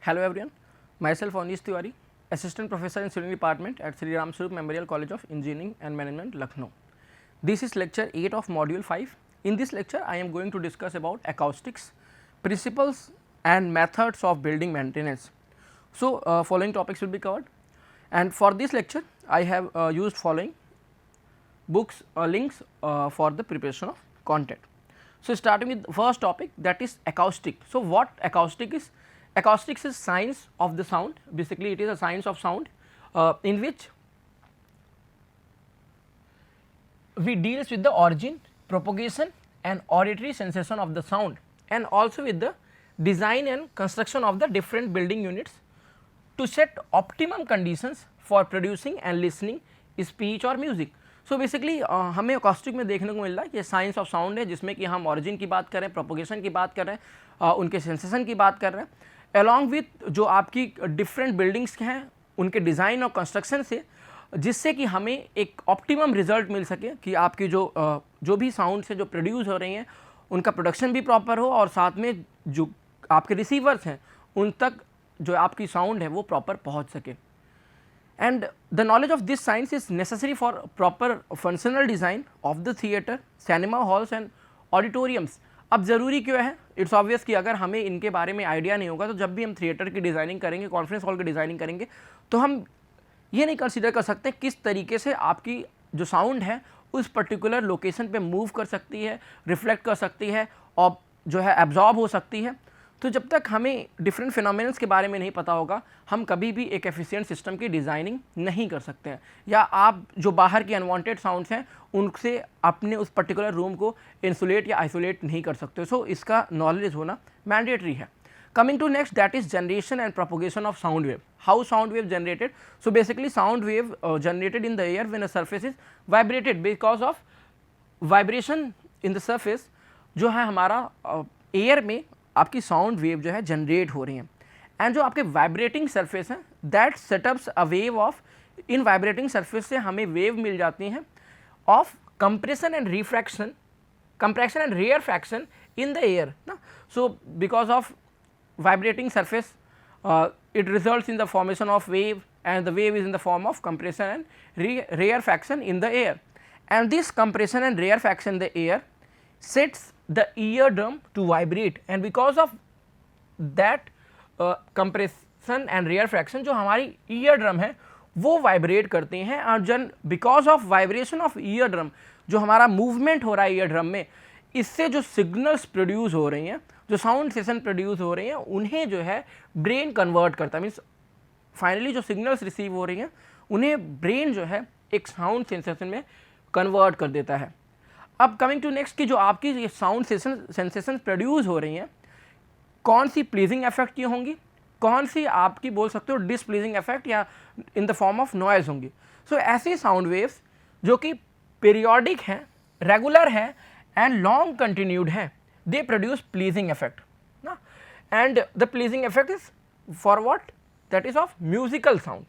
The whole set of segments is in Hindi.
Hello everyone, myself Anish Tiwari, Assistant Professor in Civil Department at Sri Ram Swarup Memorial College of Engineering and Management, Lucknow. This is lecture 8 of module 5. In this lecture, I am going to discuss about acoustics, principles and methods of building maintenance. So, following topics will be covered, and for this lecture, I have used following books links for the preparation of content. So, starting with the first topic, that is acoustic. So, what acoustic is? Acoustics is science of the sound. Basically, it is a science of sound in which we deals with the origin, propagation and auditory sensation of the sound, and also with the design and construction of the different building units to set optimum conditions for producing and listening speech or music. So basically हमें अकॉस्टिक में देखने को मिल रहा है ये साइंस ऑफ साउंड है, जिसमें कि हम ऑरिजिन की बात कर रहे हैं, प्रोपोगेशन की बात कर रहे हैं, उनके सेंसेशन की बात कर रहे हैं, अलॉन्ग विथ जो आपकी डिफरेंट बिल्डिंग्स हैं उनके डिज़ाइन और कंस्ट्रक्शन से, जिससे कि हमें एक ऑप्टिमम रिजल्ट मिल सके कि आपकी जो भी साउंड से जो प्रोड्यूस हो रही हैं उनका प्रोडक्शन भी प्रॉपर हो और साथ में जो आपके रिसीवर्स हैं उन तक जो आपकी साउंड है वो प्रॉपर पहुंच सके. And the knowledge of this science is necessary for proper functional design of the theatre, cinema halls and auditoriums. अब ज़रूरी क्यों है? इट्स ऑब्वियस कि अगर हमें इनके बारे में आइडिया नहीं होगा तो जब भी हम थिएटर की डिज़ाइनिंग करेंगे, कॉन्फ्रेंस हॉल की डिज़ाइनिंग करेंगे, तो हम ये नहीं कंसीडर कर सकते किस तरीके से आपकी जो साउंड है उस पर्टिकुलर लोकेशन पे मूव कर सकती है, रिफ्लेक्ट कर सकती है और जो है एब्जॉर्ब हो सकती है. तो जब तक हमें डिफरेंट फिनोमिनल्स के बारे में नहीं पता होगा, हम कभी भी एक एफिशिएंट सिस्टम की डिज़ाइनिंग नहीं कर सकते हैं, या आप जो बाहर की अनवांटेड साउंड्स हैं उनसे अपने उस पर्टिकुलर रूम को इंसुलेट या आइसोलेट नहीं कर सकते. सो इसका नॉलेज होना मैंडेटरी है. Coming to next, that is generation and propagation of sound wave. How sound wave generated? So basically sound wave generated in the air when a surface is vibrated because of vibration in the surface. जो है हमारा एयर में आपकी साउंड वेव जो है जनरेट हो रही हैं, एंड जो आपके वाइब्रेटिंग सरफेस हैं that setups a wave of, इन वाइब्रेटिंग सरफेस से हमें वेव मिल जाती हैं of compression and refraction, compression and rarefaction in the air ना. So because of vibrating surface it results in the formation of wave, and the wave is in the form of compression and rarefaction in the air, and this compression and rarefaction in the air sets the eardrum to vibrate, and because of that compression and rarefaction जो हमारी eardrum है वो वाइब्रेट करती हैं, और because of vibration of eardrum जो हमारा मूवमेंट हो रहा है eardrum में, इससे जो सिग्नल्स प्रोड्यूस हो रही हैं, जो साउंड सेशन प्रोड्यूस हो रही हैं, उन्हें जो है ब्रेन कन्वर्ट करता है. मीन्स फाइनली जो सिग्नल्स रिसीव हो रही हैं उन्हें ब्रेन जो है एक साउंड सेंसेशन में कन्वर्ट कर देता है. अब कमिंग टू नेक्स्ट कि जो आपकी ये साउंड सेंसेशन प्रोड्यूस हो रही हैं, कौन सी प्लीजिंग इफेक्ट की होंगी, कौन सी आपकी बोल सकते हो डिसप्लीजिंग इफेक्ट या इन द फॉर्म ऑफ नॉइज होंगी. सो ऐसी साउंड वेव्स जो कि पीरियोडिक हैं, रेगुलर हैं एंड लॉन्ग कंटिन्यूड हैं, they produce pleasing effect na, and the pleasing effect is for what? That is of musical sound.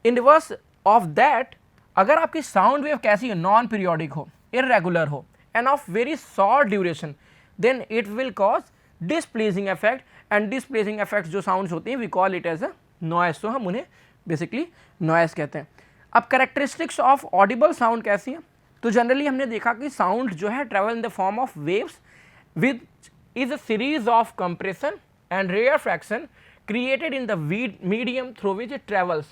In reverse of that, अगर आपकी साउंड वेव कैसी है, नॉन पीरियोडिक हो, इरेगुलर हो and of very short duration, then it will cause displeasing effect, and displeasing effects जो साउंड्स होती हैं we call it as a noise. तो हम उन्हें बेसिकली नॉइस कहते हैं. अब कैरेक्टरिस्टिक्स ऑफ ऑडिबल साउंड कैसी हैं? तो जनरली हमने देखा कि साउंड जो है travel in the form of waves which is a series of compression and rarefaction created in the medium through which it travels,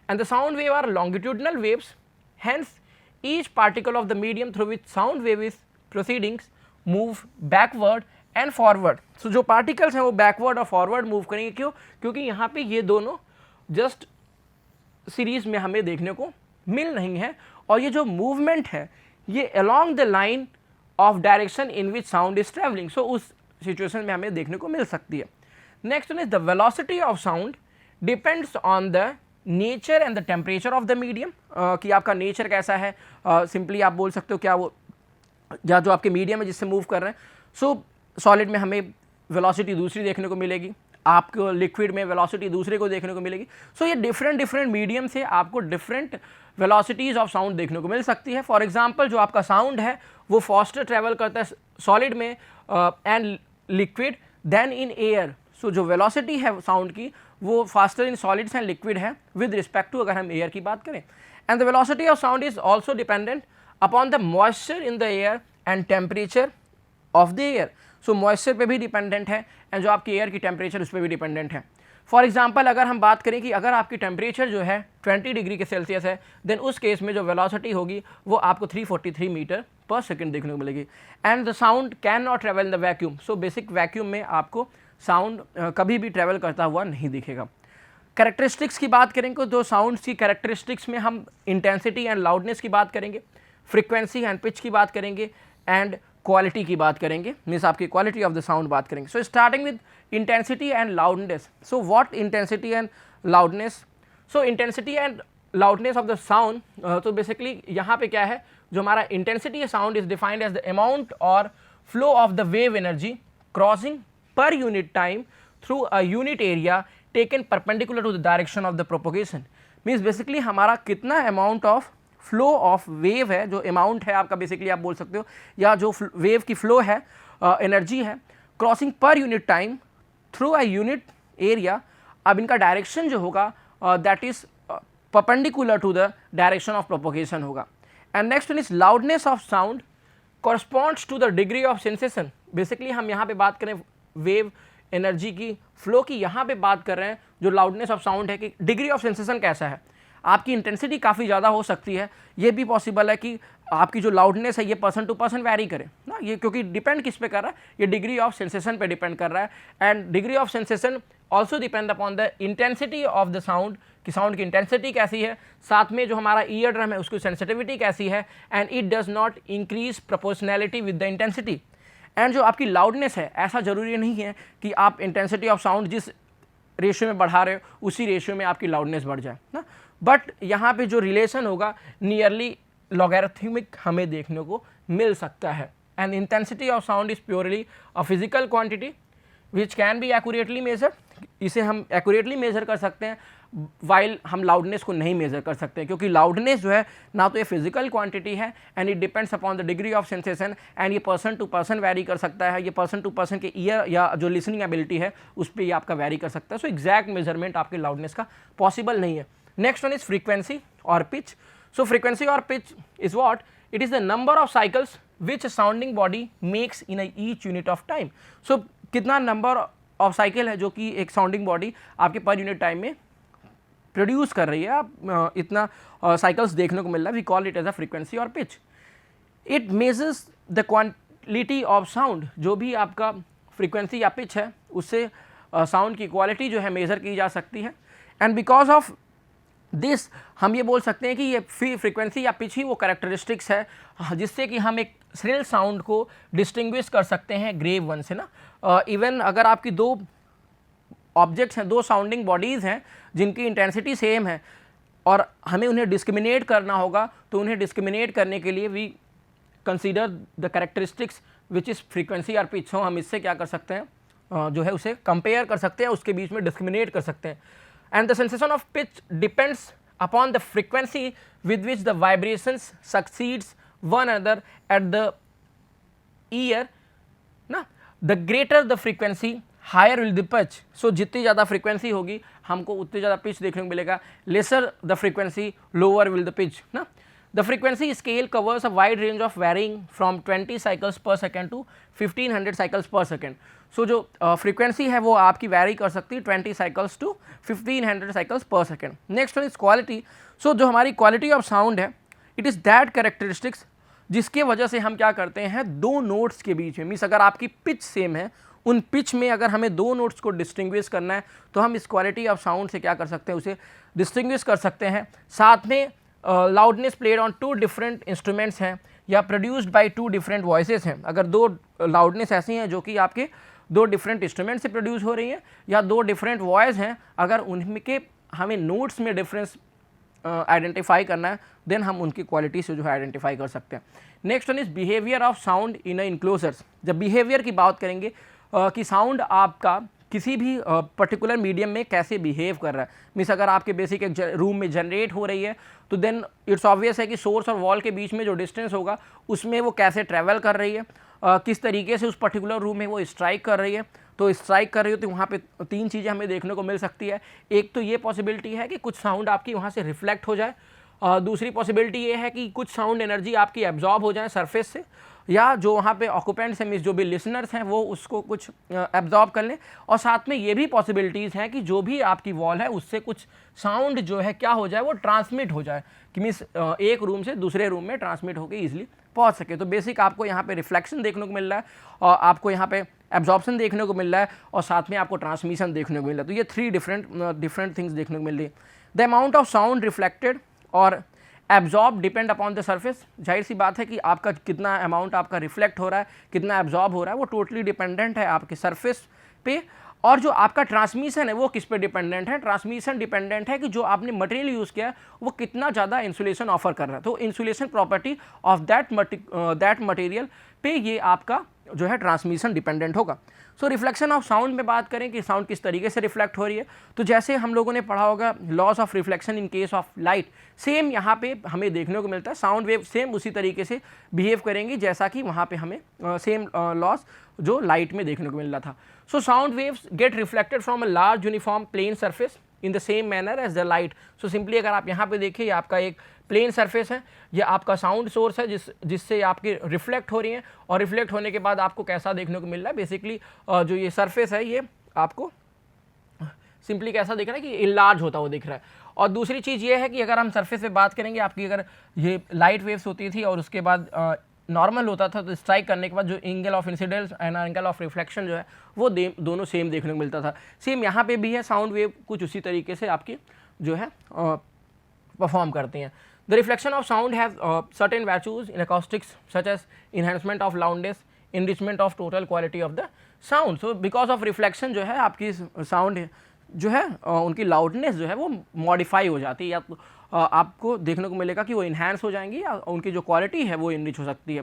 and the sound wave are longitudinal waves, hence each particle of the medium through which sound wave is proceedings move backward and forward. So जो पार्टिकल्स हैं वो बैकवर्ड और फॉरवर्ड मूव करेंगे. क्यों? क्योंकि यहाँ पे ये दोनों जस्ट सीरीज में हमें देखने को मिल रही हैं, और ये जो मूवमेंट है ये along the line of direction in which sound is travelling. So उस सिचुएशन में हमें देखने को मिल सकती है. Next one is the velocity of sound depends on the nature and the temperature of the medium, कि आपका नेचर कैसा है. सिंपली आप बोल सकते हो क्या वो या जो आपके मीडियम है जिससे मूव कर रहे हैं. सो सॉलिड में हमें वेलोसिटी दूसरी देखने को मिलेगी, आपको लिक्विड में वेलोसिटी दूसरे को देखने को मिलेगी. सो ये डिफरेंट मीडियम से आपको डिफरेंट वेलोसिटीज़ ऑफ साउंड देखने को मिल सकती है. फॉर एग्जांपल जो आपका साउंड है वो फास्टर ट्रैवल करता है सॉलिड में and liquid then in air. So जो वेलोसिटी है साउंड की वो faster in solids and liquid है विद रिस्पेक्ट टू अगर हम एयर की बात करें। And the velocity of sound is also dependent upon the moisture in the air and temperature of the air. So moisture पे भी डिपेंडेंट है एंड जो आपकी एयर की टेम्परेचर उस पर भी डिपेंडेंट है। फॉर एग्जाम्पल अगर हम बात करें कि अगर आपकी टेम्परेचर जो है 20 डिग्री के सेल्सियस है, देन उस केस में जो वेलोसिटी होगी वो आपको 343 मीटर पर सेकेंड देखने को मिलेगी। And the sound can not travel in the vacuum. So basic vacuum में आपको साउंड कभी भी ट्रेवल करता हुआ नहीं दिखेगा। कैरेक्टरिस्टिक्स की बात करेंगे तो साउंड्स की कैरेक्टरिस्टिक्स में हम इंटेंसिटी एंड लाउडनेस की बात करेंगे, फ्रीक्वेंसी एंड पिच की बात करेंगे एंड क्वालिटी की बात करेंगे, मीन्स आपकी क्वालिटी ऑफ द साउंड बात करेंगे। So starting with intensity and loudness. So what intensity and loudness? So intensity and loudness of the sound, तो बेसिकली यहाँ पे क्या है, जो हमारा intensity sound is defined as the amount और flow of the wave energy crossing per unit time through a unit area taken perpendicular to the direction of the propagation. Means basically हमारा कितना amount of flow of wave है, जो अमाउंट है आपका बेसिकली आप बोल सकते हो, या जो वेव की फ्लो है, एनर्जी है, crossing per unit time through a unit area. अब इनका डायरेक्शन जो होगा that is perpendicular to the direction of propagation होगा। And next one is loudness of sound corresponds to the degree of sensation. Basically हम यहाँ पे बात करें वेव एनर्जी की फ्लो की, यहाँ पे बात कर रहे हैं जो लाउडनेस ऑफ साउंड है कि डिग्री ऑफ सेंसेशन कैसा है। आपकी इंटेंसिटी काफ़ी ज़्यादा हो सकती है, ये भी पॉसिबल है कि आपकी जो लाउडनेस है ये पर्सन टू पर्सन वैरी करे ना, ये क्योंकि डिपेंड किस पे कर रहा है, ये डिग्री ऑफ सेंसेशन पे डिपेंड कर रहा है। And degree of sensation also depend upon the intensity of the sound, कि साउंड की इंटेंसिटी कैसी है, साथ में जो हमारा ईयर ड्रम है उसकी सेंसिटिविटी कैसी है, and it does not increase proportionality with the intensity. And जो आपकी लाउडनेस है, ऐसा ज़रूरी नहीं है कि आप इंटेंसिटी ऑफ साउंड जिस रेशियो में बढ़ा रहे हो उसी रेशियो में आपकी लाउडनेस बढ़ जाए ना, बट यहाँ पे जो रिलेशन होगा नियरली लॉगैरिथमिक हमें देखने को मिल सकता है। And intensity of sound is purely a physical quantity which can be accurately measure. इसे हम एक्यूरेटली मेजर कर सकते हैं, वाइल हम लाउडनेस को नहीं मेजर कर सकते, क्योंकि लाउडनेस जो है ना तो ये फिजिकल क्वांटिटी है and it depends upon the degree of sensation, and ये पर्सन टू पर्सन वैरी कर सकता है, ये पर्सन टू पर्सन के ईयर या जो लिसनिंग एबिलिटी है उस पर ये आपका वैरी कर सकता है। सो एग्जैक्ट मेजरमेंट आपके लाउडनेस का पॉसिबल नहीं है। नेक्स्ट वन इज फ्रीक्वेंसी और पिच। सो फ्रीक्वेंसी और pitch is what? It is the number of cycles which sounding body makes in each unit of time. So कितना नंबर ऑफ साइकिल है जो कि एक साउंडिंग बॉडी आपके पर यूनिट टाइम में प्रोड्यूस कर रही है, आप इतना साइकिल्स देखने को मिल रहा है, we call it as a frequency और pitch. It measures the quality of sound. जो भी आपका फ्रीक्वेंसी या पिच है उससे साउंड की क्वालिटी जो है मेजर की जा सकती है। एंड बिकॉज ऑफ दिस हम ये बोल सकते हैं कि ये फ्रीक्वेंसी या पिच ही वो कैरेक्टरिस्टिक्स है जिससे कि हम एक श्रिल साउंड को डिस्टिंग्विश कर सकते हैं ग्रेव वन से ना। इवन अगर आपकी दो ऑब्जेक्ट्स हैं, दो साउंडिंग बॉडीज़ हैं जिनकी इंटेंसिटी सेम है और हमें उन्हें डिस्क्रिमिनेट करना होगा, तो उन्हें डिस्क्रिमिनेट करने के लिए we consider the characteristics which is frequency और पिच। हो हम इससे क्या कर सकते हैं, जो है उसे कंपेयर कर सकते हैं, उसके बीच में डिस्क्रिमिनेट कर सकते हैं। And the sensation of pitch depends upon the frequency with which the vibrations succeeds one another at the ear ना। The greater the frequency higher will the pitch. So जितनी ज़्यादा फ्रीक्वेंसी होगी हमको उतनी ज़्यादा पिच देखने को मिलेगा, lesser the frequency lower will the pitch ना। The frequency scale covers a wide range of varying from 20 cycles per second to 1500 cycles per second. So जो फ्रीक्वेंसी है वो आपकी वैरी कर सकती है 20 cycles to 1500 cycles per second. Next one is quality. So जो हमारी क्वालिटी ऑफ साउंड है, इट इज़ दैट कैरेक्टरिस्टिक्स जिसके वजह से हम क्या करते हैं, दो नोट्स के बीच में, मीन्स अगर आपकी पिच सेम है, उन पिच में अगर हमें दो नोट्स को डिस्टिंग्विश करना है तो हम इस क्वालिटी ऑफ साउंड से क्या कर सकते हैं, उसे डिस्टिंग्विश कर सकते हैं। साथ में loudness played on two different instruments हैं या produced by two different voices हैं। अगर दो लाउडनेस ऐसी हैं जो कि आपके दो डिफरेंट इंस्ट्रूमेंट से प्रोड्यूस हो रही हैं या दो डिफरेंट वॉइस हैं, अगर उनके हमें नोट्स में डिफरेंस आइडेंटिफाई करना है, देन हम उनकी क्वालिटी से जो है आइडेंटिफाई कर सकते हैं। Next one is behaviour of sound in enclosures. जब बिहेवियर की बात करेंगे कि साउंड आपका किसी भी पर्टिकुलर मीडियम में कैसे बिहेव कर रहा है, मीन्स अगर आपके बेसिक एक रूम में जनरेट हो रही है तो देन इट्स ऑब्वियस है कि सोर्स और वॉल के बीच में जो डिस्टेंस होगा उसमें वो कैसे ट्रैवल कर रही है, किस तरीके से उस पर्टिकुलर रूम में वो स्ट्राइक कर रही है, तो स्ट्राइक कर रही हो तो वहाँ पे 3 चीज़ें हमें देखने को मिल सकती है। एक तो ये पॉसिबिलिटी है कि कुछ साउंड आपकी वहाँ से रिफ्लेक्ट हो जाए, दूसरी पॉसिबिलिटी ये है कि कुछ साउंड एनर्जी आपकी एब्जॉर्ब हो जाए सरफेस से, या जो वहाँ पे ऑक्यूपेंट्स हैं मीन्स जो भी लिसनर्स हैं वो उसको कुछ एब्जॉर्ब कर लें, और साथ में ये भी पॉसिबिलिटीज़ हैं कि जो भी आपकी वॉल है उससे कुछ साउंड जो है क्या हो जाए, वो ट्रांसमिट हो जाए, कि मीन्स एक रूम से दूसरे रूम में ट्रांसमिट होकर ईजिली पहुँच सके। तो बेसिक आपको यहाँ पे रिफ्लेक्शन देखने को मिल रहा है, और आपको यहाँ पे एब्जॉर्प्शन देखने को मिल रहा है, और साथ में आपको ट्रांसमिशन देखने को मिल रहा है। तो ये 3 डिफरेंट थिंग्स देखने को मिल रही है। The amount of sound reflected और absorb depend upon the surface. जाहिर सी बात है कि आपका कितना अमाउंट आपका रिफ्लेक्ट हो रहा है, कितना एब्जॉर्ब हो रहा है, वो टोटली डिपेंडेंट है आपके सरफेस पे। और जो आपका ट्रांसमिशन है वो किस पे डिपेंडेंट है? ट्रांसमिशन डिपेंडेंट है कि जो आपने मटेरियल यूज़ किया है वो कितना ज़्यादा इंसुलेशन ऑफर कर रहा है। तो insulation property of that material पे ये आपका जो है ट्रांसमिशन डिपेंडेंट होगा। सो रिफ्लेक्शन ऑफ साउंड में बात करें कि साउंड किस तरीके से रिफ्लेक्ट हो रही है, तो जैसे हम लोगों ने पढ़ा होगा loss of reflection in case of light, same यहाँ पे हमें देखने को मिलता है। साउंड वेव सेम उसी तरीके से बिहेव करेंगी जैसा कि वहाँ पे हमें सेम लॉस जो लाइट में देखने को मिल रहा था। So sound waves get reflected from a large uniform plane surface in the same manner as the light. So simply अगर आप यहाँ पे देखिए, ये आपका एक प्लेन सरफेस है, ये आपका साउंड सोर्स है जिससे आपकी रिफ्लेक्ट हो रही है, और रिफ्लेक्ट होने के बाद आपको कैसा देखने को मिल रहा है, बेसिकली जो ये सरफेस है ये आपको सिंपली कैसा दिख रहा है कि इनलार्ज होता हुआ दिख रहा है। और दूसरी चीज़ ये है कि अगर हम सरफेस पे बात करेंगे, आपकी अगर ये लाइट वेव्स होती थी और उसके बाद नॉर्मल होता था, तो स्ट्राइक करने के बाद जो angle of incidence and angle of reflection जो है वो दोनों सेम देखने को मिलता था। सेम यहाँ पे भी है, साउंड वेव कुछ उसी तरीके से आपकी जो है परफॉर्म करती हैं। The reflection of sound have certain values in acoustics such as enhancement of loudness, enrichment of total quality of the sound. So because of reflection जो है आपकी साउंड जो है उनकी लाउडनेस जो है वो मॉडिफाई हो जाती है, या तो आपको देखने को मिलेगा कि वो इन्हांस हो जाएंगी, या उनकी जो क्वालिटी है वो इनरिच हो सकती है।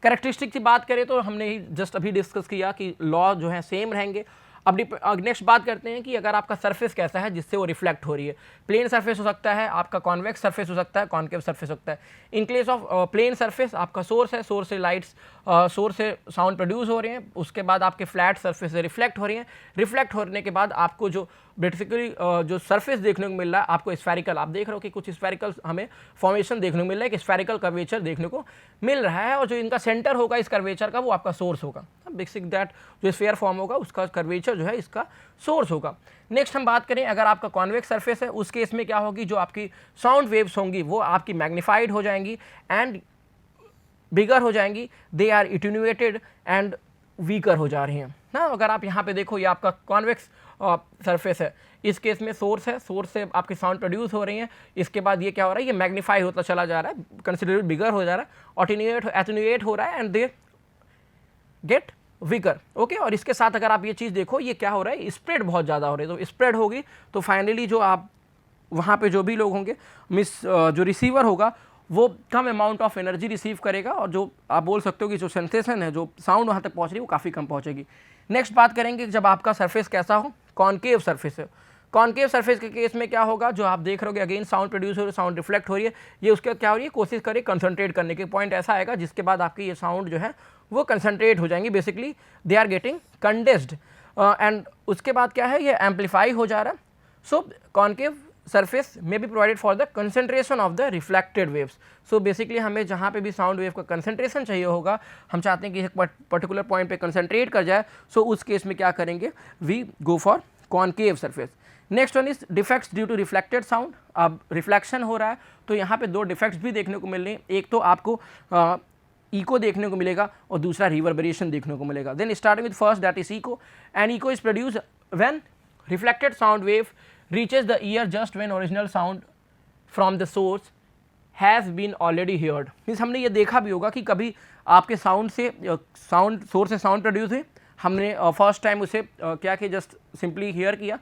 कैरेक्टरिस्टिक की बात करें तो हमने ही जस्ट अभी डिस्कस किया कि लॉ जो है सेम रहेंगे। अब नेक्स्ट बात करते हैं कि अगर आपका सरफेस कैसा है जिससे वो रिफ्लेक्ट हो रही है। प्लेन सरफेस हो सकता है, आपका कॉन्वेक्स सरफेस हो सकता है, कॉन्केव सरफेस हो सकता है। In case of plane surface आपका सोर्स है, सोर्स से लाइट्स सोर्स से साउंड प्रोड्यूस हो रहे हैं, उसके बाद आपके फ्लैट सरफेस से रिफ्लेक्ट हो रही हैं। रिफ्लेक्ट होने के बाद आपको जो बेसिकली जो सरफेस देखने को मिल रहा है आपको स्फेरिकल, आप देख रहे हो कि कुछ स्फेरिकल हमें फॉर्मेशन देखने को मिल रहा है, कि स्फेरिकल कर्वेचर देखने को मिल रहा है, और जो इनका सेंटर होगा इस कर्वेचर का वो आपका सोर्स होगा। बेसिक दैट जो स्फीयर फॉर्म होगा उसका कर्वेचर जो है इसका सोर्स होगा। नेक्स्ट हम बात करें अगर आपका कॉन्वेक्स सरफेस है, उस केस में क्या होगी, जो आपकी साउंड वेव्स होंगी वो आपकी मैग्नीफाइड हो जाएंगी एंड बिगर हो जाएंगी, दे आर इटेन्यूएटेड एंड वीकर हो जा रही हैं ना। अगर आप यहाँ पे देखो, ये आपका कॉन्वेक्स सरफेस है, इस केस में सोर्स है, सोर्स से आपकी साउंड प्रोड्यूस हो रही है, इसके बाद ये क्या हो रहा है, ये मैग्नीफाई होता चला जा रहा है, कंसिडरेबल बिगर हो जा रहा है, एटेन्यूएट हो रहा है and they get weaker. Okay, और इसके साथ अगर आप ये चीज़ देखो, ये क्या हो रहा है, स्प्रेड बहुत ज़्यादा हो रही है। तो स्प्रेड होगी तो फाइनली जो आप वहाँ पे जो भी लोग होंगे, जो रिसीवर होगा वो कम अमाउंट ऑफ एनर्जी रिसीव करेगा, और जो आप बोल सकते हो कि जो सेंसेशन है, जो साउंड वहाँ तक पहुँच रही है वो काफ़ी कम पहुँचेगी। नेक्स्ट बात करेंगे जब आपका सरफेस कैसा हो, कॉनकेव सरफेस है। कॉनकेव सरफेस के केस में क्या होगा, जो आप देख रहे हो अगेन साउंड प्रोड्यूस हो रही है, साउंड रिफ्लेक्ट हो रही है, ये उसका क्या हो रही है, कोशिश करें कंसंट्रेट करने के पॉइंट ऐसा आएगा जिसके बाद आपकी ये साउंड जो है वो कंसंट्रेट हो जाएंगी, basically they are getting condensed, and उसके बाद क्या है, ये एम्पलीफाई हो जा रहा है। सो concave surface may be provided for the concentration of the reflected waves. So basically हमें जहाँ पे भी साउंड वेव का कंसंट्रेशन चाहिए होगा, हम चाहते हैं कि एक पर्टिकुलर पॉइंट पे कंसंट्रेट कर जाए, सो उस केस में क्या करेंगे, we go for concave surface. Next one is defects due to reflected sound. अब रिफ्लेक्शन हो रहा है तो यहाँ पे दो डिफेक्ट्स भी देखने को मिल रहे हैं, एक तो आपको इको देखने को मिलेगा और दूसरा रिवर्बरेशन देखने को मिलेगा। Then starting with first that is echo, and echo is produce when reflected sound wave reaches the ear just when original sound from the source has been already heard। Means हमने ये देखा भी होगा कि कभी आपके साउंड से साउंड सोर्स से साउंड प्रोड्यूस हुई, हमने फर्स्ट टाइम उसे क्या कि जस्ट सिंपली हियर किया,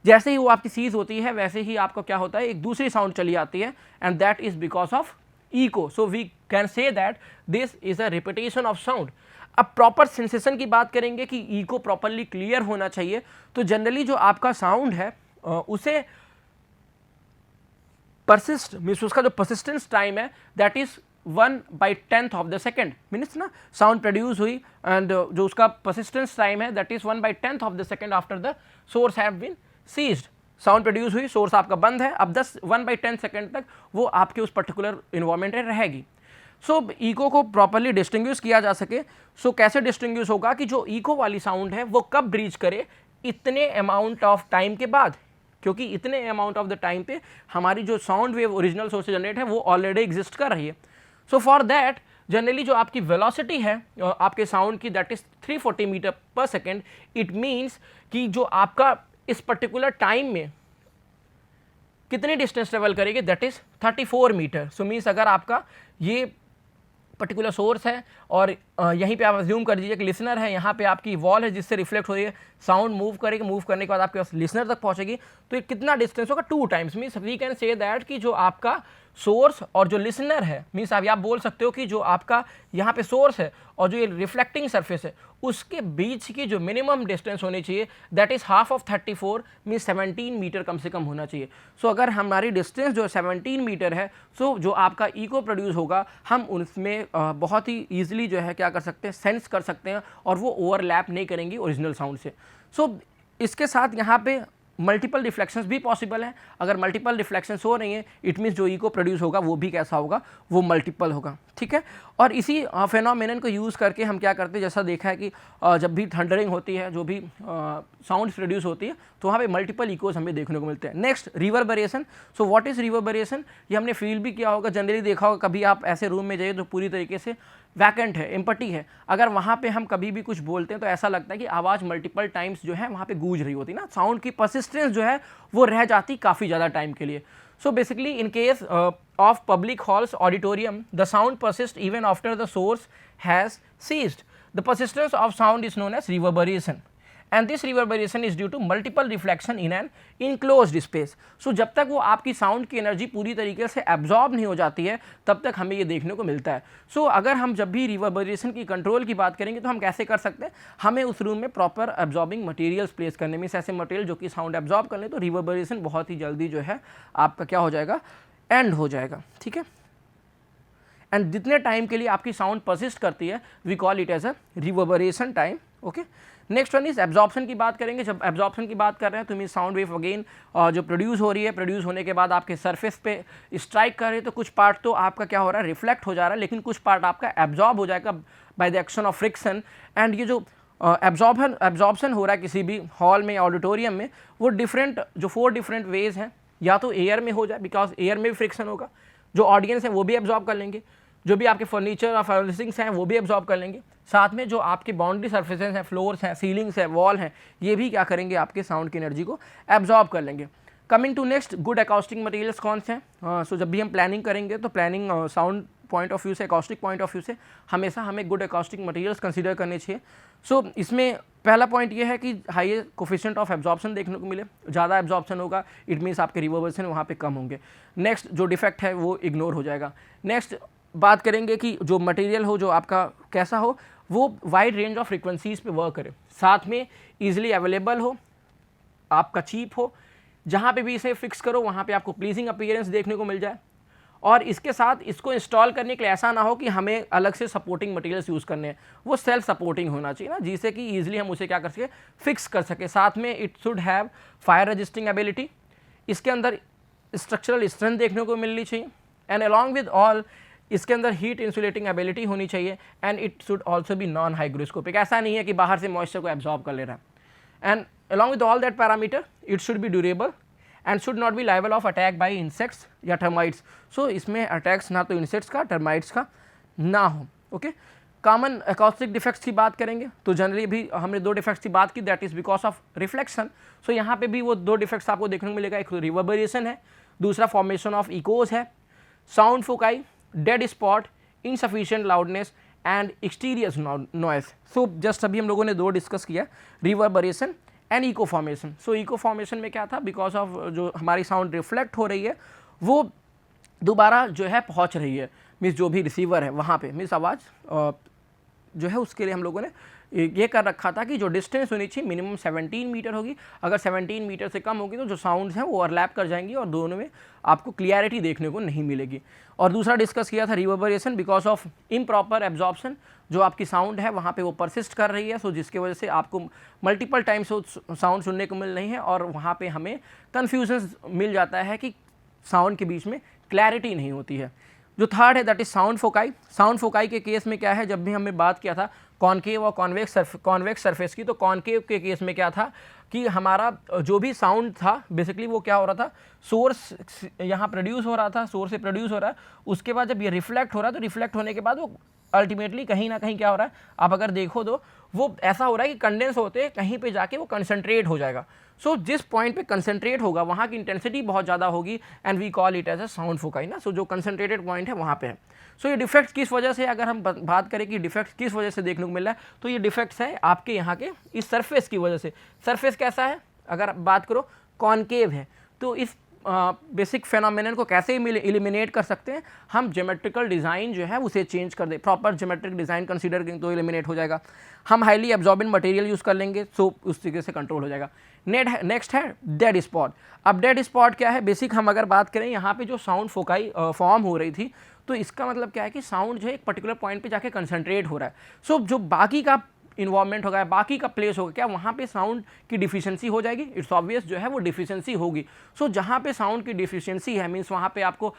जैसे ही वो आपकी सीज होती है वैसे ही आपका क्या होता है, एक दूसरी साउंड चली आती है, and that is because of echo. So we can say that this is a repetition of sound. अब प्रॉपर सेंसेशन की बात करेंगे कि इको प्रॉपरली क्लियर होना चाहिए, तो जनरली जो आपका साउंड है उसे परसिस्ट मीन्स उसका जो परसिस्टेंस टाइम है that is 1/10 of the second, means ना साउंड प्रोड्यूस हुई एंड जो उसका परसिस्टेंस टाइम है that is 1/10 of the second after the source have been ceased. Sound produce हुई, सोर्स आपका बंद है, अब 1/10 सेकेंड तक वो आपके उस पर्टिकुलर इन्वायरमेंट में रहेगी। सो इको को प्रॉपरली डिस्टिंग्विश किया जा सके, सो कैसे डिस्टिंग्विश होगा कि जो इको वाली साउंड है वो कब ब्रीच करे, इतने अमाउंट ऑफ टाइम के बाद, क्योंकि इतने अमाउंट ऑफ द टाइम पे हमारी जो साउंड वेव ओरिजिनल सोर्स से जनरेट है वो ऑलरेडी एग्जिस्ट कर रही है। सो फॉर दैट जनरली जो आपकी वेलोसिटी है आपके साउंड की that is 340 meter per second. It means कि जो आपका इस पर्टिकुलर टाइम में कितनी डिस्टेंस ट्रेवल करेगी that is 34 meter. So means अगर आपका ये पर्टिकुलर सोर्स है और यहीं पे आप अज्यूम कर दीजिए कि लिसनर है, यहाँ पे आपकी वॉल है जिससे रिफ्लेक्ट हो रही है, साउंड मूव करेगी, मूव करने के बाद आपके पास लिसनर तक पहुँचेगी, तो ये कितना डिस्टेंस होगा 2 times. Means we can say that कि जो आपका सोर्स और जो लिसनर है, मीन्स आप बोल सकते हो कि जो आपका यहाँ पे सोर्स है और जो ये रिफ्लेक्टिंग सरफेस है उसके बीच की जो मिनिमम डिस्टेंस होनी चाहिए that is half of 34 means 17 metre कम से कम होना चाहिए। सो अगर हमारी डिस्टेंस जो 17 मीटर है, सो जो आपका इको प्रोड्यूस होगा हम उसमें बहुत ही ईजिली जो है क्या कर सकते हैं, सेंस कर सकते हैं और वो ओवरलैप नहीं करेंगी ओरिजिनल साउंड से। सो इसके साथ यहाँ पे मल्टीपल रिफ्लेक्शंस भी पॉसिबल हैं। अगर मल्टीपल रिफ्लेक्शंस हो रही हैं इट मीन्स जो इको प्रोड्यूस होगा वो भी कैसा होगा, वो मल्टीपल होगा, ठीक है। और इसी फेनोमेनन को यूज़ करके हम क्या करते हैं, जैसा देखा है कि जब भी थंडरिंग होती है, जो भी साउंड्स प्रोड्यूस होती है, तो वहाँ पे मल्टीपल इकोज हमें देखने को मिलते हैं। Next reverberation. So what is reverberation, ये हमने फील भी किया होगा, जनरली देखा होगा, कभी आप ऐसे रूम में जाइए तो पूरी तरीके से वैकेंट है, एम्पटी है, अगर वहाँ पे हम कभी भी कुछ बोलते हैं तो ऐसा लगता है कि आवाज़ मल्टीपल टाइम्स जो है वहाँ पे गूंज रही होती ना, साउंड की परसिस्टेंस जो है वो रह जाती काफ़ी ज़्यादा टाइम के लिए। So basically in case of public halls auditorium the sound persist even after the source has ceased. The persistence of sound is known as reverberation and this reverberation is due to multiple reflection in an enclosed space। so जब तक वो आपकी साउंड की एनर्जी पूरी तरीके से एब्जॉर्ब नहीं हो जाती है तब तक हमें ये देखने को मिलता है। सो अगर हम जब भी रिवर्बरेशन की कंट्रोल की बात करेंगे तो हम कैसे कर सकते हैं, हमें उस रूम में प्रॉपर एब्जॉर्बिंग मटेरियल्स प्लेस करने में, ऐसे मटेरियल जो कि साउंड एब्जॉर्ब कर ले, तो रिवर्बरेशन बहुत ही जल्दी जो है आपका क्या हो जाएगा, एंड हो जाएगा, ठीक है। एंड जितने टाइम के लिए आपकी साउंड परसिस्ट करती है we call it as a reverberation time, okay. Next one is absorption की बात करेंगे। जब एब्जॉर्प्शन की बात कर रहे हैं तो मीन साउंड वेव अगेन जो प्रोड्यूस हो रही है, प्रोड्यूस होने के बाद आपके सरफेस पे स्ट्राइक कर रही है, तो कुछ पार्ट तो आपका क्या हो रहा है, रिफ्लेक्ट हो जा रहा है, लेकिन कुछ पार्ट आपका एब्जॉर्ब हो जाएगा by the action of friction. And ये जो एब्जॉर्प्शन हो रहा है किसी भी हॉल में या ऑडिटोरियम में, वो डिफरेंट जो 4 डिफरेंट वेज हैं, या तो एयर में हो जाए बिकॉज एयर में भी फ्रिक्शन होगा, जो ऑडियंस है वो भी एब्जॉर्ब कर लेंगे, जो भी आपके फर्नीचर और फर्निशिंग्स हैं वो भी एब्जॉर्ब कर लेंगे, साथ में जो आपके बाउंड्री सर्फेसेस हैं, फ्लोर्स हैं, सीलिंग्स हैं, वॉल हैं, ये भी क्या करेंगे, आपके साउंड की एनर्जी को एब्जॉर्ब कर लेंगे। Coming to next, good acoustic materials कौन से हैं। सो जब भी हम प्लानिंग करेंगे तो planning sound point of view से, अकॉस्टिक पॉइंट ऑफ व्यू से हमेशा हमें गुड अकॉस्टिक मटेरियल्स कंसीडर करने चाहिए। सो इसमें पहला पॉइंट ये है कि हाई कोफिशिएंट ऑफ एब्जॉर्प्शन देखने को मिले, ज़्यादा एब्जॉर्प्शन होगा इट मीन्स आपके रिवर्बरेशन वहाँ पे कम होंगे। नेक्स्ट जो डिफेक्ट है वो इग्नोर हो जाएगा। नेक्स्ट बात करेंगे कि जो मटेरियल हो, जो आपका कैसा हो, वो वाइड रेंज ऑफ फ्रीक्वेंसीज़ पे वर्क करे, साथ में ईजिली अवेलेबल हो, आपका चीप हो, जहाँ पे भी इसे फिक्स करो वहाँ पे आपको प्लीजिंग अपीयरेंस देखने को मिल जाए, और इसके साथ इसको इंस्टॉल करने के लिए ऐसा ना हो कि हमें अलग से सपोर्टिंग मटेरियल्स यूज़ करने हैं, वो सेल्फ सपोर्टिंग होना चाहिए ना, जिससे कि ईजिली हम उसे क्या कर सके, फिक्स कर सके। साथ में it should have fire resisting ability, इसके अंदर स्ट्रक्चरल स्ट्रेंथ देखने को मिलनी चाहिए, एंड अलॉन्ग विद ऑल इसके अंदर हीट इंसुलेटिंग एबिलिटी होनी चाहिए, and it should also be non hygroscopic, ऐसा नहीं है कि बाहर से मॉइस्चर को एब्जॉर्ब कर ले रहा है। And along with all that parameter it should be durable and should not be liable of attack by insects या टर्माइट्स। सो इसमें अटैक्स ना तो इंसेक्ट्स का, टर्माइट्स का ना हो, ओके। कॉमन अकॉस्टिक डिफेक्ट्स की बात करेंगे तो जनरली भी हमने 2 डिफेक्ट्स की बात की, that is because of reflection. So यहाँ पे भी वो 2 डिफेक्ट्स आपको देखने को मिलेगा, एक रिवर्बरेशन है, दूसरा फॉर्मेशन ऑफ इकोज है, sound foci, dead spot, insufficient loudness and exterior noise. So just अभी हम लोगों ने 2 डिस्कस किया, reverberation and echo formation. So echo formation में क्या था, बिकॉज ऑफ जो हमारी साउंड रिफ्लेक्ट हो रही है वो दोबारा जो है पहुंच रही है, मीन्स जो भी रिसीवर है वहाँ पे, मीन्स आवाज़ जो है उसके लिए हम लोगों ने ये कर रखा था कि जो डिस्टेंस होनी चाहिए मिनिमम 17 मीटर होगी, अगर 17 मीटर से कम होगी तो जो साउंड्स हैं वो ओवरलैप कर जाएंगी और दोनों में आपको क्लियरिटी देखने को नहीं मिलेगी। और दूसरा डिस्कस किया था reverberation because of improper absorption, जो आपकी साउंड है वहाँ पे वो परसिस्ट कर रही है, सो जिसकी वजह से आपको मल्टीपल टाइम्स साउंड सुनने को मिल रही है और वहाँ पे हमें कन्फ्यूजन मिल जाता है कि साउंड के बीच में क्लैरिटी नहीं होती है। जो थर्ड है that is sound foci. Sound foci के केस में क्या है, जब भी हमने बात किया था कॉनकेव और कॉन्वेक्स सरफेस की, तो कॉनकेव के केस में क्या था कि हमारा जो भी साउंड था बेसिकली वो क्या हो रहा था, सोर्स यहाँ प्रोड्यूस हो रहा था, सोर्स से प्रोड्यूस हो रहा है, उसके बाद जब ये रिफ्लेक्ट हो रहा है तो रिफ्लेक्ट होने के बाद वो अल्टीमेटली कहीं ना कहीं क्या हो रहा है, आप अगर देखो तो वो ऐसा हो रहा है कि कंडेंस होते कहीं पे जाके वो कंसंट्रेट हो जाएगा। सो जिस पॉइंट पे कंसंट्रेट होगा वहाँ की इंटेंसिटी बहुत ज़्यादा होगी and we call it as a sound foci ना। सो जो कंसंट्रेटेड पॉइंट है वहाँ पे है। सो ये डिफेक्ट्स किस वजह से, अगर हम बात करें कि डिफेक्ट्स किस वजह से देखने को मिल रहा है, तो ये डिफेक्ट्स है आपके यहाँ के इस सरफेस की वजह से। सरफेस कैसा है, अगर बात करो कॉनकेव है, तो इस बेसिक फेनोमेनन को कैसे एलिमिनेट कर सकते हैं, हम ज्योमेट्रिकल डिज़ाइन जो है उसे चेंज कर दे, प्रॉपर ज्योमेट्रिक डिज़ाइन कंसीडर करें तो एलिमिनेट हो जाएगा। हम हाईली एब्जॉर्बिंग मटेरियल यूज़ कर लेंगे, सो उस तरीके से कंट्रोल हो जाएगा। नेक्स्ट है डेड स्पॉट। अब डेड स्पॉट क्या है, बेसिक हम अगर बात करें यहाँ पे जो साउंड फोकाई फॉर्म हो रही थी, तो इसका मतलब क्या है कि साउंड जो है एक पर्टिकुलर पॉइंट पे जाके कंसंट्रेट हो रहा है। सो जो बाकी का इन्वायरमेंट होगा, बाकी का प्लेस होगा, क्या वहाँ पे साउंड की डिफिशियंसी हो जाएगी, इट्स ऑब्वियस जो है वो डिफिशियंसी होगी। सो जहाँ पे साउंड की डिफिशियंसी है मीन्स वहाँ पे आपको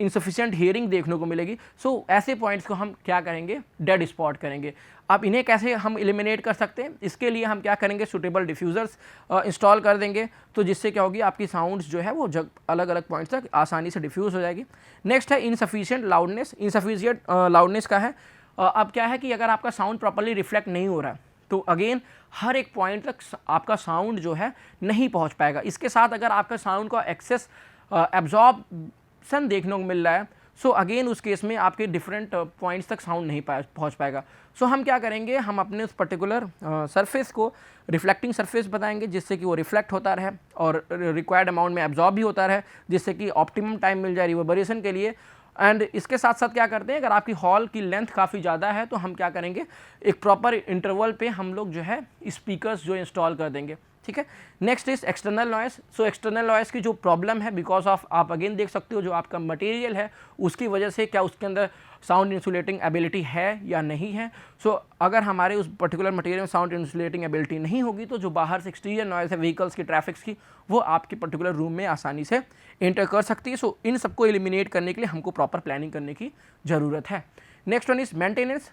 इनसफिशिएंट हियरिंग देखने को मिलेगी। सो ऐसे पॉइंट्स को हम क्या करेंगे, डेड स्पॉट करेंगे। अब इन्हें कैसे हम एलिमिनेट कर सकते हैं, इसके लिए हम क्या करेंगे, सूटेबल डिफ्यूज़र्स इंस्टॉल कर देंगे, तो जिससे क्या होगी आपकी साउंड्स जो है वो अलग अलग पॉइंट्स तक आसानी से डिफ्यूज़ हो जाएगी। नेक्स्ट है इनसफिशिएंट लाउडनेस। इनसफिशिएंट लाउडनेस का है अब क्या है कि अगर आपका साउंड प्रॉपर्ली रिफ्लेक्ट नहीं हो रहा है तो अगेन हर एक पॉइंट तक आपका साउंड जो है नहीं पहुंच पाएगा। इसके साथ अगर आपका साउंड का एक्सेस एब्जॉर्प्शन देखने को मिल रहा है, सो अगेन उस केस में आपके डिफरेंट पॉइंट्स तक साउंड नहीं पहुंच पाएगा। सो हम क्या करेंगे, हम अपने उस पर्टिकुलर सरफेस को रिफ्लेक्टिंग सरफेस बताएंगे जिससे कि वो रिफ्लेक्ट होता रहे और रिक्वायर्ड अमाउंट में एब्जॉर्ब भी होता रहे, जिससे कि ऑप्टिमम टाइम मिल जाए रिवर्बरेशन के लिए। एंड इसके साथ साथ क्या करते हैं, अगर आपकी हॉल की लेंथ काफ़ी ज़्यादा है तो हम क्या करेंगे, एक प्रॉपर इंटरवल पे हम लोग जो है स्पीकर्स जो इंस्टॉल कर देंगे, ठीक है। Next is external noise. So external noise की जो प्रॉब्लम है बिकॉज ऑफ, आप अगेन देख सकते हो जो आपका मटेरियल है उसकी वजह से क्या उसके अंदर साउंड इंसुलेटिंग एबिलिटी है या नहीं है। सो अगर हमारे उस पर्टिकुलर मटेरियल में साउंड इंसुलेटिंग एबिलिटी नहीं होगी तो जो बाहर से एक्सटीरियर नॉइस है व्हीकल्स की, ट्रैफिक्स की, वो आपके पर्टिकुलर रूम में आसानी से एंटर कर सकती है। सो इन सबको एलिमिनेट करने के लिए हमको प्रॉपर प्लानिंग करने की ज़रूरत है। Next one is maintenance.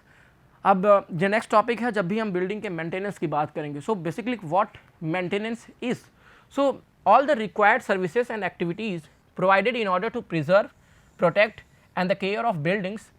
अब जो नेक्स्ट टॉपिक है, जब भी हम बिल्डिंग के मेंटेनेंस की बात करेंगे, so basically what maintenance is. So all the required services and activities provided in order to preserve, protect and the care of buildings,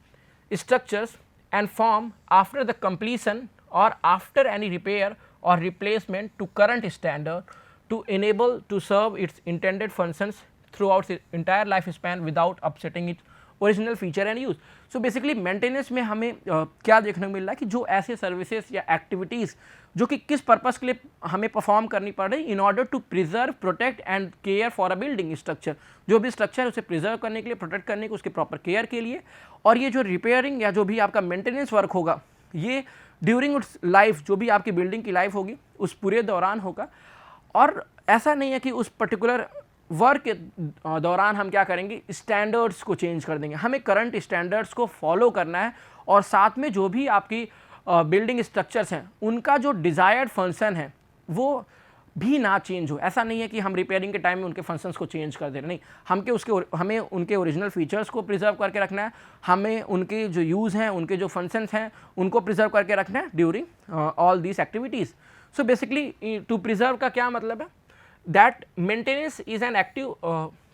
structures and form after the completion or after any repair or replacement to current standard to enable to serve its intended functions throughout its entire lifespan without upsetting its original feature and use. So basically maintenance में हमें क्या देखने को मिल रहा है कि जो ऐसे सर्विसेज या एक्टिविटीज़ जो कि किस पर्पस के लिए हमें परफॉर्म करनी पड़ रही in order to preserve, protect and care for a building structure, जो भी स्ट्रक्चर है उसे प्रिजर्व करने के लिए, प्रोटेक्ट करने के, उसके प्रॉपर केयर के लिए। और ये जो रिपेयरिंग या जो भी आपका मेंटेनेंस वर्क होगा ये ड्यूरिंग उस लाइफ, जो भी आपकी बिल्डिंग की लाइफ होगी उस पूरे दौरान होगा। और ऐसा नहीं है कि उस पर्टिकुलर वर्क के दौरान हम क्या करेंगे, स्टैंडर्ड्स को चेंज कर देंगे, हमें करंट स्टैंडर्ड्स को फॉलो करना है और साथ में जो भी आपकी बिल्डिंग स्ट्रक्चर्स हैं उनका जो डिज़ायर्ड फंक्शन है वो भी ना चेंज हो। ऐसा नहीं है कि हम रिपेयरिंग के टाइम में उनके फंक्शंस को चेंज कर दे रहे, नहीं, हमें उनके ओरिजिनल फीचर्स को प्रिजर्व करके रखना है, हमें उनके जो यूज़ हैं, उनके जो फंक्शंस हैं उनको प्रिजर्व करके रखना है during all these activities. So basically to preserve का क्या मतलब है, that maintenance is an active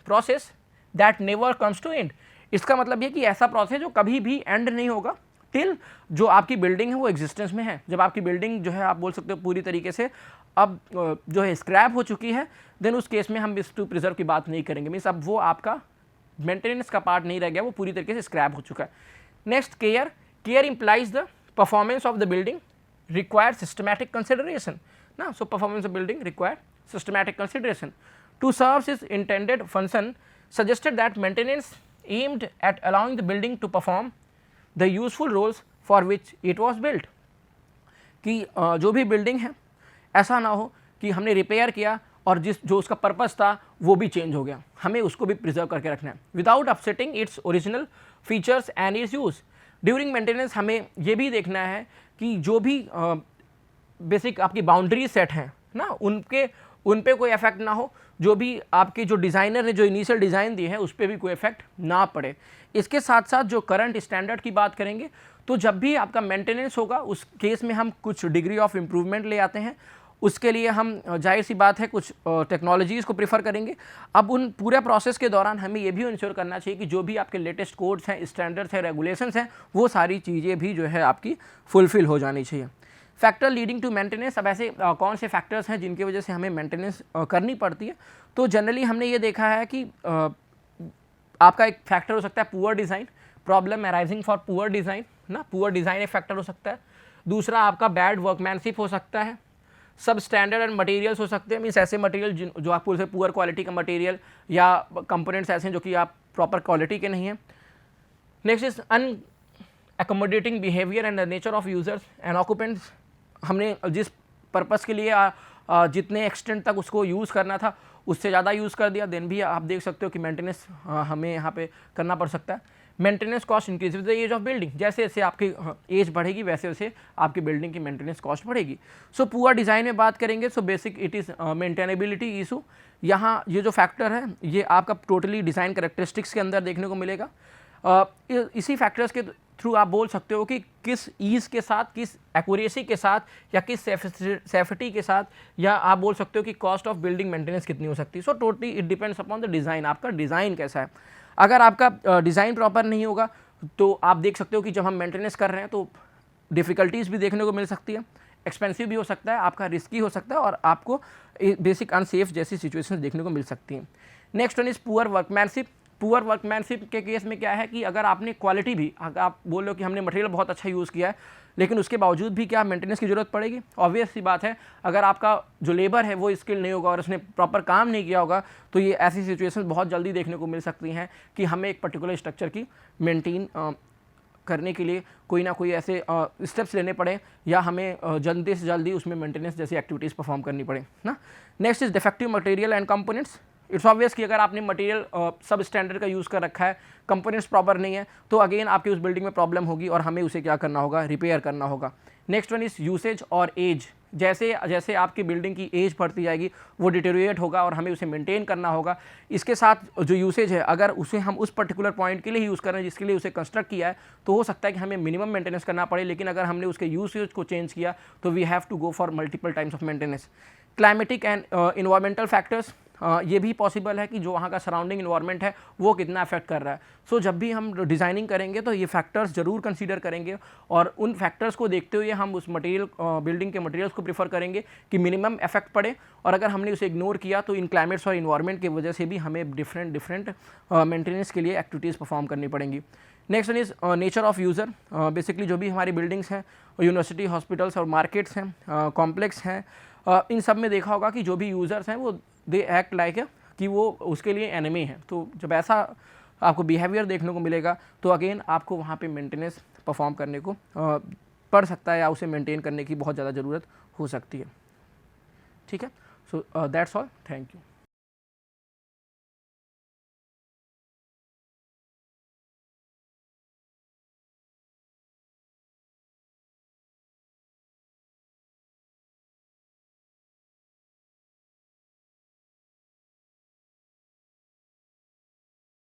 process that never comes to end। इसका मतलब ये कि ऐसा प्रोसेस जो कभी भी एंड नहीं होगा टिल जो आपकी बिल्डिंग है वो एग्जिस्टेंस में है। जब आपकी बिल्डिंग जो है आप बोल सकते हो पूरी तरीके से अब जो है स्क्रैप हो चुकी है, देन उस केस में हम इस टू प्रिजर्व की बात नहीं करेंगे, मीन्स अब वो आपका मेंटेनेंस का पार्ट नहीं रह गया, वो पूरी तरीके से स्क्रैप हो चुका है। Next care. Care implies the performance of the building require systematic consideration ना। So performance of building require systematic consideration to serve its intended function, suggested that maintenance aimed at allowing the building to perform the useful roles for which it was built। कि जो भी बिल्डिंग है ऐसा ना हो कि हमने रिपेयर किया और जो उसका पर्पस था वो भी चेंज हो गया, हमें उसको भी प्रिजर्व करके रखना है without upsetting its original features and it's use. During maintenance हमें ये भी देखना है कि जो भी बेसिक आपकी बाउंड्री सेट हैं ना, उन पे कोई इफेक्ट ना हो, जो भी आपके जो डिज़ाइनर ने जो इनिशियल डिज़ाइन दिए हैं उस पर भी कोई इफेक्ट ना पड़े। इसके साथ साथ जो करंट स्टैंडर्ड की बात करेंगे तो जब भी आपका मेंटेनेंस होगा उस केस में हम कुछ डिग्री ऑफ इम्प्रूवमेंट ले आते हैं। उसके लिए हम जाहिर सी बात है कुछ टेक्नोलॉजीज़ को प्रेफर करेंगे। अब उन पूरे प्रोसेस के दौरान हमें ये भी इंश्योर करना चाहिए कि जो भी आपके लेटेस्ट कोड्स हैं, स्टैंडर्ड्स हैं, रेगुलेशंस हैं, वो सारी चीज़ें भी जो है आपकी फुलफिल हो जानी चाहिए। फैक्टर लीडिंग टू मेंटेनेंस, अब ऐसे कौन से फैक्टर्स हैं जिनकी वजह से हमें मेंटेनेंस करनी पड़ती है? तो जनरली हमने ये देखा है कि आपका एक फैक्टर हो सकता है poor design, problem arising for poor design ना, पुअर डिज़ाइन एक फैक्टर हो सकता है। दूसरा आपका बैड वर्कमैनशिप हो सकता है, सब स्टैंडर्ड एंड मटेरियल्स हो सकते हैं, मीन्स ऐसे मटेरियल जो आप बोलते हैं पुअर क्वालिटी का मटेरियल या कंपोनेंट्स ऐसे हैं जो कि आप प्रॉपर क्वालिटी के नहीं हैं। Next is unaccommodating behaviour and the nature of users and occupants, हमने जिस पर्पस के लिए जितने एक्सटेंट तक उसको यूज़ करना था उससे ज़्यादा यूज़ कर दिया, देन भी आप देख सकते हो कि मेंटेनेंस हमें यहाँ पे करना पड़ सकता है। Maintenance cost increase with the age of building, जैसे जैसे आपकी एज बढ़ेगी वैसे वैसे आपकी बिल्डिंग की मेंटेनेंस कॉस्ट बढ़ेगी। सो पुअर डिज़ाइन में बात करेंगे, so basic it is maintainability issue. यहाँ ये जो फैक्टर है ये आपका टोटली डिज़ाइन करेक्टरिस्टिक्स के अंदर देखने को मिलेगा। इसी फैक्टर्स के थ्रू आप बोल सकते हो कि किस ईज़ के साथ, किस एक्यूरेसी के साथ या किस सेफ्टी के साथ, या आप बोल सकते हो कि कॉस्ट ऑफ बिल्डिंग मेंटेनेंस कितनी हो सकती है। So totally it depends upon the design, आपका डिज़ाइन कैसा है। अगर आपका डिज़ाइन प्रॉपर नहीं होगा तो आप देख सकते हो कि जब हम मेंटेनेंस कर रहे हैं तो डिफ़िकल्टीज़ भी देखने को मिल सकती है, एक्सपेंसिव भी हो सकता है, आपका रिस्की हो सकता है और आपको बेसिक अनसेफ जैसी सिचुएशंस देखने को मिल सकती हैं। Next one is poor workmanship. Poor workmanship के केस में क्या है कि अगर आपने क्वालिटी भी, अगर आप बोल लो कि हमने मटेरियल बहुत अच्छा यूज़ किया है लेकिन उसके बावजूद भी क्या मेंटेनेंस की ज़रूरत पड़ेगी? ऑब्वियस सी बात है, अगर आपका जो लेबर है वो स्किल नहीं होगा और उसने प्रॉपर काम नहीं किया होगा तो ये ऐसी सिचुएशन बहुत जल्दी देखने को मिल सकती हैं कि हमें एक पर्टिकुलर स्ट्रक्चर की मेंटेन करने के लिए कोई ना कोई ऐसे स्टेप्स लेने पड़े या हमें जल्दी से जल्दी उसमें मेंटेनेंस जैसी एक्टिविटीज़ परफॉर्म करनी पड़े ना। Next is defective material and components. It's obvious कि अगर आपने मटेरियल सब स्टैंडर्ड का यूज़ कर रखा है, कंपोनेंट्स प्रॉपर नहीं है, तो अगेन आपकी उस बिल्डिंग में प्रॉब्लम होगी और हमें उसे क्या करना होगा? रिपेयर करना होगा। नेक्स्ट वन इज़ यूसेज और एज। जैसे जैसे आपकी बिल्डिंग की एज बढ़ती जाएगी वो डिटेरियोरेट होगा और हमें उसे मेंटेन करना होगा। इसके साथ जो यूसेज है, अगर उसे हम उस पर्टिकुलर पॉइंट के लिए यूज़ कर रहे हैं जिसके लिए उसे कंस्ट्रक्ट किया है, तो हो सकता है कि हमें मिनिमम मेंटेनेंस करना पड़े, लेकिन अगर हमने उसके यूसेज को चेंज किया तो we have to go for multiple times of maintenance. Climatic and environmental factors, ये भी पॉसिबल है कि जो वहाँ का सराउंडिंग इन्वायरमेंट है वो कितना अफेक्ट कर रहा है। सो जब भी हम डिज़ाइनिंग करेंगे तो ये फैक्टर्स ज़रूर कंसीडर करेंगे और उन फैक्टर्स को देखते हुए हम उस मटेरियल बिल्डिंग के मटेरियल्स को प्रेफर करेंगे कि मिनिमम इफेक्ट पड़े, और अगर हमने उसे इग्नोर किया तो इन क्लाइमेट्स और इन्वायरमेंट की वजह से भी हमें डिफरेंट मेंटेनेंस के लिए एक्टिविटीज़ परफॉर्म करनी पड़ेंगी। Next one is nature of user. Basically जो भी हमारी बिल्डिंग्स हैं, यूनिवर्सिटी, हॉस्पिटल्स और मार्केट्स हैं, कॉम्प्लेक्स हैं, इन सब में देखा होगा कि जो भी यूज़र्स हैं वो दे एक्ट लाइक कि वो उसके लिए एनिमी है। तो जब ऐसा आपको बिहेवियर देखने को मिलेगा तो अगेन आपको वहाँ पे मेंटेनेंस परफॉर्म करने को पड़ सकता है या उसे मेंटेन करने की बहुत ज़्यादा ज़रूरत हो सकती है। ठीक है, so that's all, thank you.